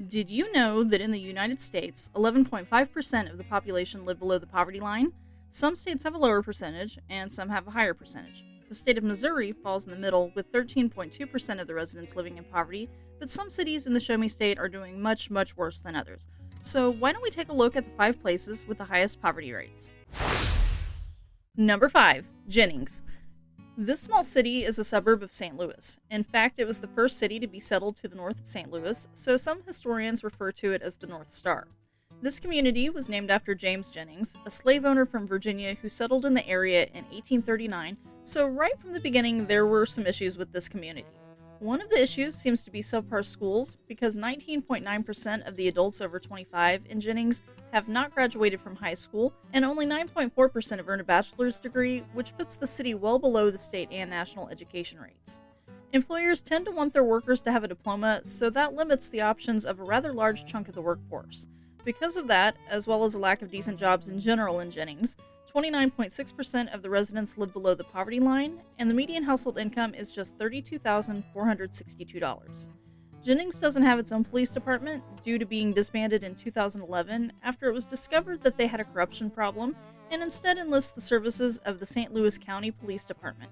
Did you know that in the United States, 11.5% of the population live below the poverty line? Some states have a lower percentage, and some have a higher percentage. The state of Missouri falls in the middle, with 13.2% of the residents living in poverty, but some cities in the Show Me State are doing much, much worse than others. So, why don't we take a look at the 5 places with the highest poverty rates? Number 5, Jennings. This small city is a suburb of St. Louis. In fact, it was the first city to be settled to the north of St. Louis, so some historians refer to it as the North Star. This community was named after James Jennings, a slave owner from Virginia who settled in the area in 1839, so right from the beginning there were some issues with this community. One of the issues seems to be subpar schools, because 19.9% of the adults over 25 in Jennings have not graduated from high school, and only 9.4% have earned a bachelor's degree, which puts the city well below the state and national education rates. Employers tend to want their workers to have a diploma, so that limits the options of a rather large chunk of the workforce. Because of that, as well as a lack of decent jobs in general in Jennings, 29.6% of the residents live below the poverty line, and the median household income is just $32,462. Jennings doesn't have its own police department due to being disbanded in 2011 after it was discovered that they had a corruption problem, and instead enlists the services of the St. Louis County Police Department.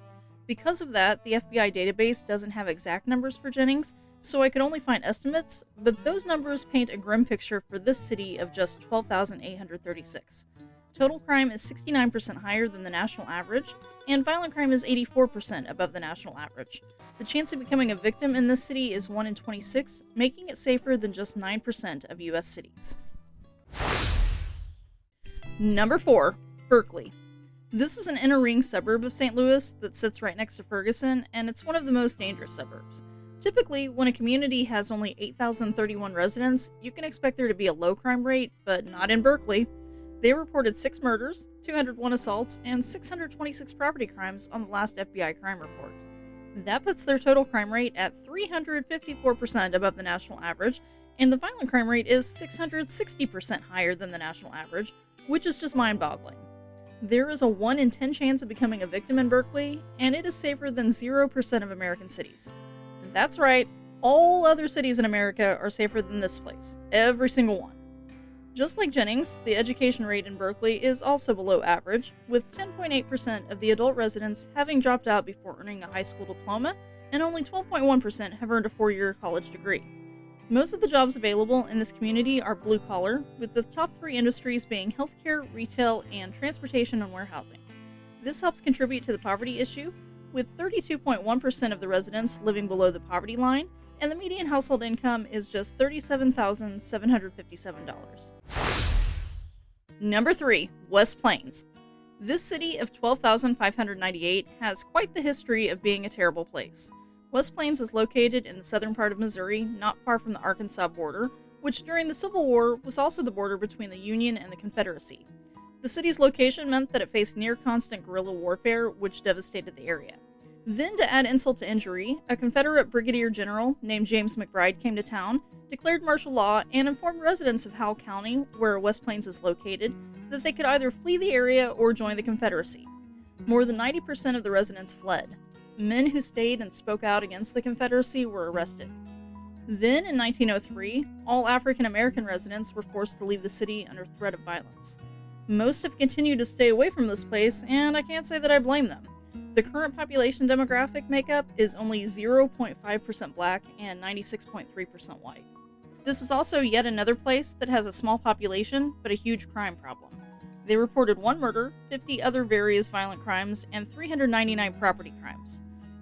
Because of that, the FBI database doesn't have exact numbers for Jennings, so I could only find estimates, but those numbers paint a grim picture for this city of just 12,836. Total crime is 69% higher than the national average, and violent crime is 84% above the national average. The chance of becoming a victim in this city is 1 in 26, making it safer than just 9% of U.S. cities. Number 4, Berkeley. This is an inner ring suburb of St. Louis that sits right next to Ferguson, and it's one of the most dangerous suburbs. Typically, when a community has only 8,031 residents, you can expect there to be a low crime rate, but not in Berkeley. They reported 6 murders, 201 assaults, and 626 property crimes on the last FBI crime report. That puts their total crime rate at 354% above the national average, and the violent crime rate is 660% higher than the national average, which is just mind-boggling. There is a 1 in 10 chance of becoming a victim in Berkeley, and it is safer than 0% of American cities. That's right, all other cities in America are safer than this place, every single one. Just like Jennings, the education rate in Berkeley is also below average, with 10.8% of the adult residents having dropped out before earning a high school diploma, and only 12.1% have earned a 4-year college degree. Most of the jobs available in this community are blue-collar, with the top 3 industries being healthcare, retail, and transportation and warehousing. This helps contribute to the poverty issue, with 32.1% of the residents living below the poverty line, and the median household income is just $37,757. Number 3, West Plains. This city of 12,598 has quite the history of being a terrible place. West Plains is located in the southern part of Missouri, not far from the Arkansas border, which during the Civil War was also the border between the Union and the Confederacy. The city's location meant that it faced near-constant guerrilla warfare, which devastated the area. Then, to add insult to injury, a Confederate brigadier general named James McBride came to town, declared martial law, and informed residents of Howell County, where West Plains is located, that they could either flee the area or join the Confederacy. More than 90% of the residents fled. Men who stayed and spoke out against the Confederacy were arrested. Then, in 1903, all African American residents were forced to leave the city under threat of violence. Most have continued to stay away from this place, and I can't say that I blame them. The current population demographic makeup is only 0.5% black and 96.3% white. This is also yet another place that has a small population but a huge crime problem. They reported 1 murder, 50 other various violent crimes, and 399 property crimes.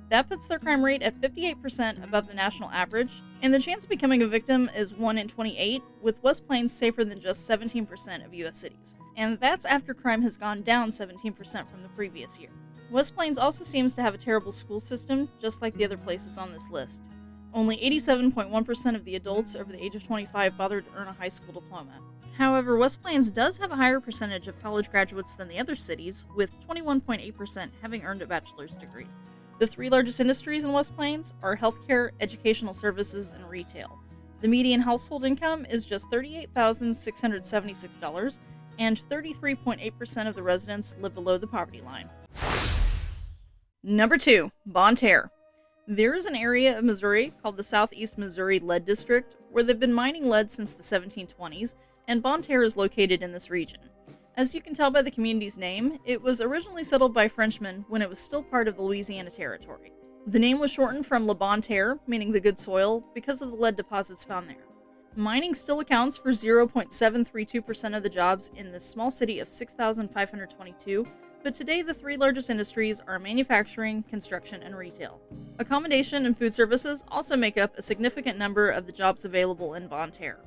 That puts their crime rate at 58% above the national average, and the chance of becoming a victim is 1 in 28, with West Plains safer than just 17% of U.S. cities. And that's after crime has gone down 17% from the previous year. West Plains also seems to have a terrible school system, just like the other places on this list. Only 87.1% of the adults over the age of 25 bothered to earn a high school diploma. However, West Plains does have a higher percentage of college graduates than the other cities, with 21.8% having earned a bachelor's degree. The 3 largest industries in West Plains are healthcare, educational services, and retail. The median household income is just $38,676, and 33.8% of the residents live below the poverty line. Number 2, Bonne Terre. There is an area of Missouri called the Southeast Missouri Lead District where they've been mining lead since the 1720s, and Bonne Terre is located in this region. As you can tell by the community's name, it was originally settled by Frenchmen when it was still part of the Louisiana Territory. The name was shortened from La Bonne Terre, meaning the good soil, because of the lead deposits found there. Mining still accounts for 0.732% of the jobs in this small city of 6,522, but today the three largest industries are manufacturing, construction, and retail. Accommodation and food services also make up a significant number of the jobs available in Bonne Terre.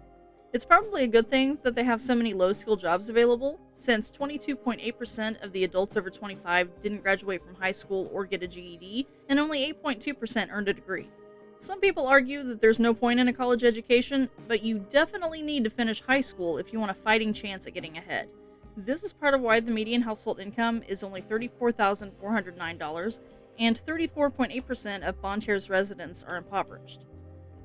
It's probably a good thing that they have so many low-skill jobs available, since 22.8% of the adults over 25 didn't graduate from high school or get a GED, and only 8.2% earned a degree. Some people argue that there's no point in a college education, but you definitely need to finish high school if you want a fighting chance at getting ahead. This is part of why the median household income is only $34,409, and 34.8% of Bonne Terre's residents are impoverished.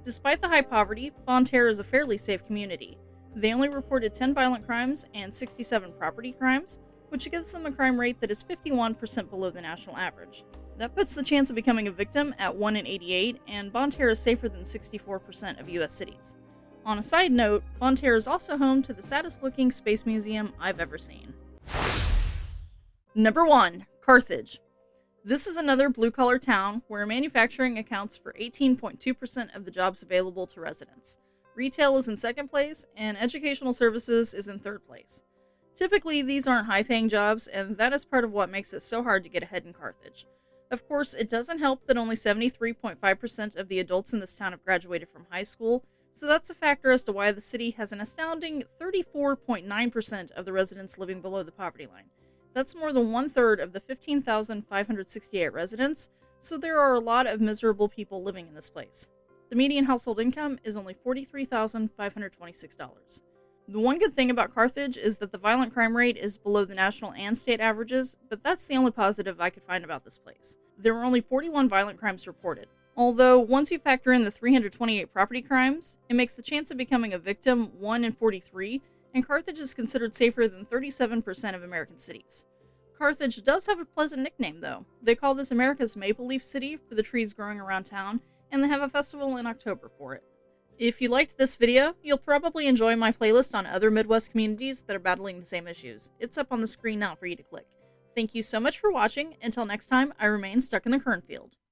Despite the high poverty, Bonne Terre is a fairly safe community. They only reported 10 violent crimes and 67 property crimes, which gives them a crime rate that is 51% below the national average. That puts the chance of becoming a victim at 1 in 88, and Bonne Terre is safer than 64% of US cities. On a side note, Bonne Terre is also home to the saddest looking space museum I've ever seen. Number 1. Carthage. This is another blue-collar town where manufacturing accounts for 18.2% of the jobs available to residents. Retail is in second place, and educational services is in third place. Typically, these aren't high-paying jobs, and that is part of what makes it so hard to get ahead in Carthage. Of course, it doesn't help that only 73.5% of the adults in this town have graduated from high school, so that's a factor as to why the city has an astounding 34.9% of the residents living below the poverty line. That's more than one-third of the 15,568 residents, so there are a lot of miserable people living in this place. The median household income is only $43,526. The one good thing about Carthage is that the violent crime rate is below the national and state averages, but that's the only positive I could find about this place. There were only 41 violent crimes reported. Although, once you factor in the 328 property crimes, it makes the chance of becoming a victim 1 in 43, and Carthage is considered safer than 37% of American cities. Carthage does have a pleasant nickname, though. They call this America's Maple Leaf City for the trees growing around town, and they have a festival in October for it. If you liked this video, you'll probably enjoy my playlist on other Midwest communities that are battling the same issues. It's up on the screen now for you to click. Thank you so much for watching. Until next time, I remain stuck in the cornfield.